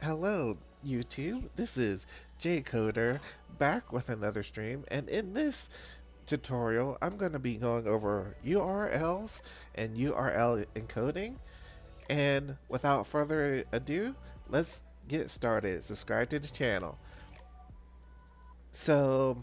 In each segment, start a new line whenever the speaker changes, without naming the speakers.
Hello, YouTube. This is Coder back with another stream, and in this tutorial, I'm going to be going over URLs and URL encoding. And without further ado, let's get started. Subscribe to the channel. So,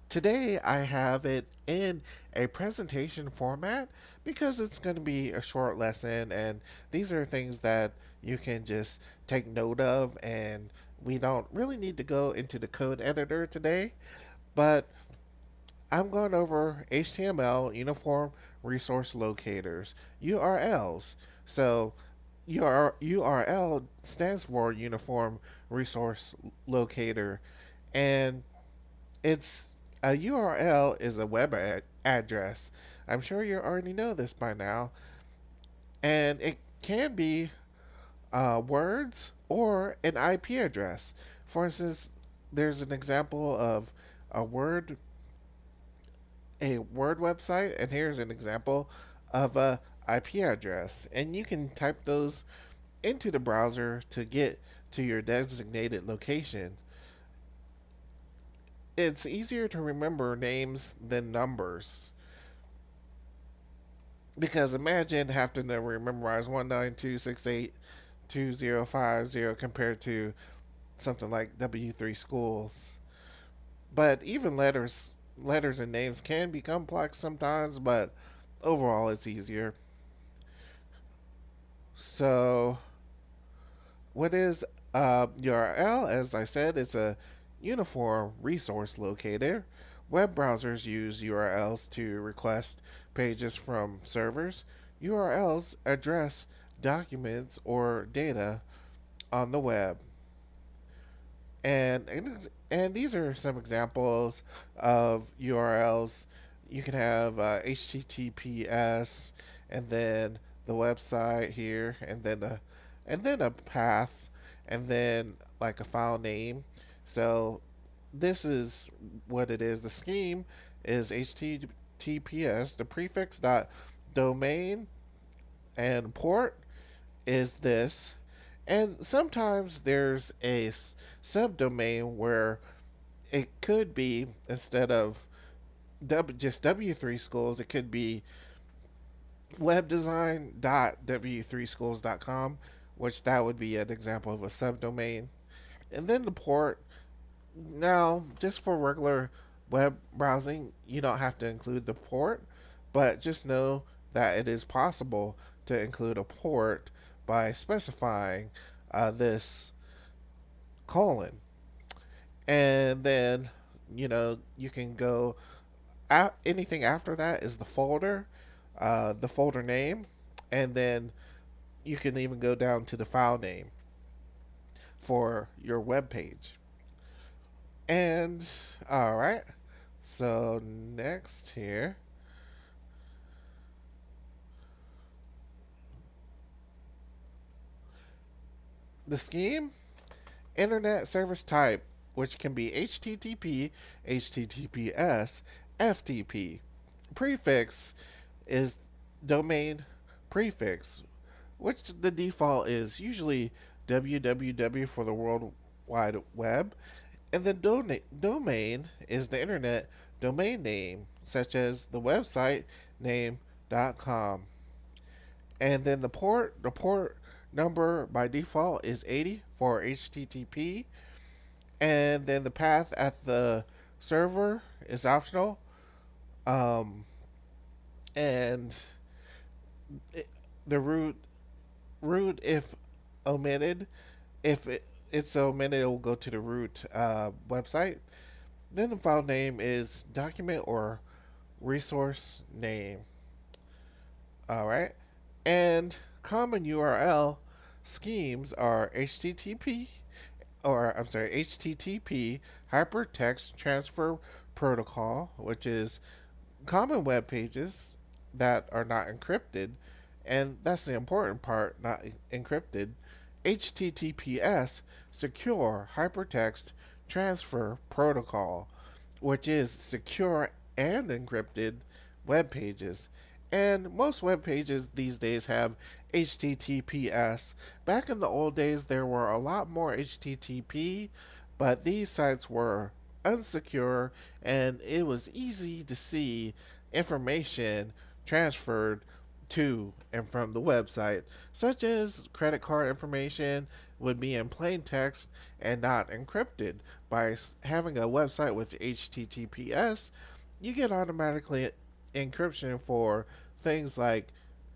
today I have it in a presentation format because it's going to be a short lesson, and these are things that you can just take note of, and we don't really need to go into the code editor today. But I'm going over HTML Uniform Resource Locators, URLs. So URL stands for Uniform Resource Locator, and it's a URL is a web address. I'm sure you already know this by now, and it can be words or an IP address. For instance, there's an example of a word a word website, and here's an example of a IP address, and you can type those into the browser to get to your designated location. It's easier to remember names than numbers. Because imagine having to memorize 192.68.2050 compared to something like W3 schools. But even letters and names can be complex sometimes, but overall it's easier. So, what is URL? As I said, it's a uniform resource locator. Web browsers use URLs to request pages from servers. URLs address documents or data on the web. And these are some examples of URLs. You can have HTTPS, and then the website here, and then a path, and then like a file name. So this is what it is. The scheme is HTTPS. The prefix dot domain and port is this. And sometimes there's a subdomain where it could be, instead of just W3 schools, it could be webdesign.w3schools.com, which that would be an example of a subdomain. And then the port. Now, just for regular web browsing, you don't have to include the port, but just know that it is possible to include a port by specifying this colon. And then, you can go, anything after that is the folder name, and then you can even go down to the file name for your web page. And all right, so next here, the scheme, internet service type, which can be HTTP, HTTPS, FTP. Prefix is domain prefix, which the default is usually www for the World Wide Web. And the domain is the internet domain name, such as the website name.com. And then the port number by default is 80 for HTTP. And then the path at the server is optional. And the root if omitted, if it's omitted, it will go to the root website. Then the file name is document or resource name. All right. And common URL schemes are HTTP hypertext transfer protocol, which is common web pages that are not encrypted, and that's the important part, not encrypted. HTTPS secure hypertext transfer protocol, which is secure and encrypted web pages. And most web pages these days have HTTPS. Back in the old days, there were a lot more HTTP, but these sites were unsecure and it was easy to see information transferred to and from the website, such as credit card information would be in plain text and not encrypted. By having a website with HTTPS, you get automatically encryption for things like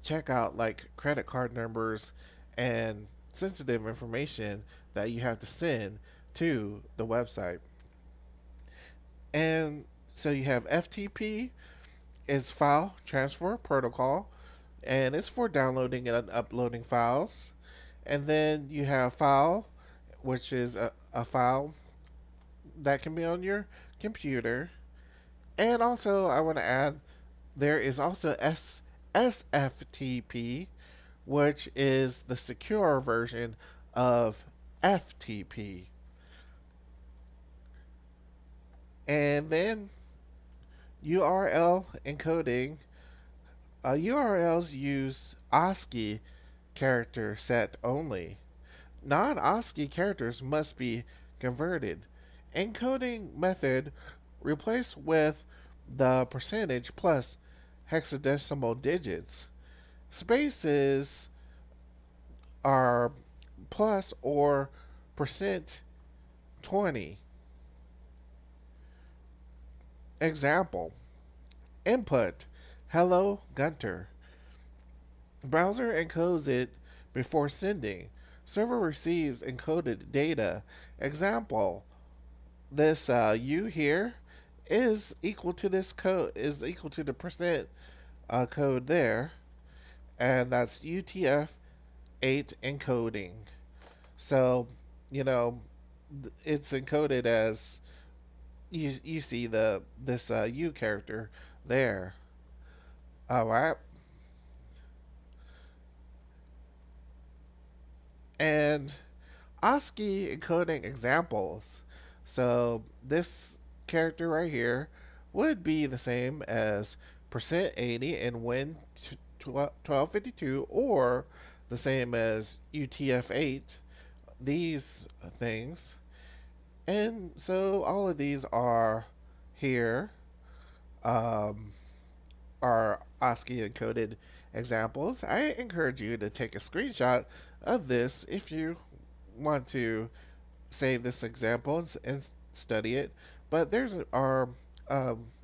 checkout, like credit card numbers and sensitive information that you have to send to the website. And so you have FTP is file transfer protocol, and it's for downloading and uploading files. And then you have file, which is a file that can be on your computer. And also, I want to add there is also SFTP, which is the secure version of FTP. And then URL encoding. URLs use ASCII character set only. Non ASCII characters must be converted. Encoding method replaced with the percentage plus hexadecimal digits. Spaces are plus or percent 20. Example: input hello Gunter. Browser encodes it before sending. Server receives encoded data. Example: this U here is equal to this code is equal to the percent code there, and that's UTF-8 encoding. So, you know, it's encoded as you see this U character there. All right, and ASCII encoding examples. So this character right here would be the same as %80 in Win 1252, or the same as UTF-8. These things, and so all of these are here. Um, are ASCII encoded examples. I encourage you to take a screenshot of this if you want to save this example and study it. But there's are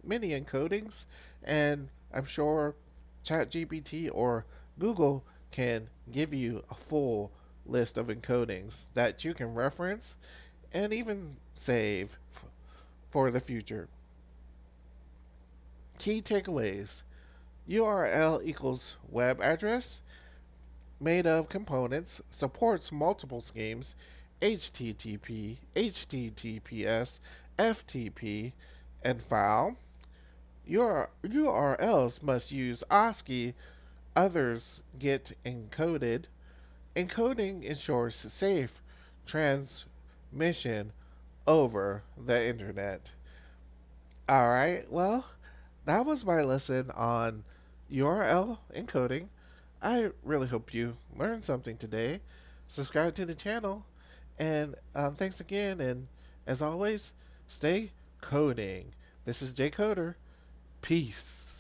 many encodings, and I'm sure ChatGPT or Google can give you a full list of encodings that you can reference and even save for the future. Key takeaways: URL equals web address, made of components, supports multiple schemes: HTTP, HTTPS, FTP, and file. Your URLs must use ASCII, others get encoded. Encoding ensures safe transmission over the internet. All right, well, that was my lesson on URL encoding. I really hope you learned something today. Subscribe to the channel, and thanks again. And as always, stay coding. This is Jay Coder. Peace.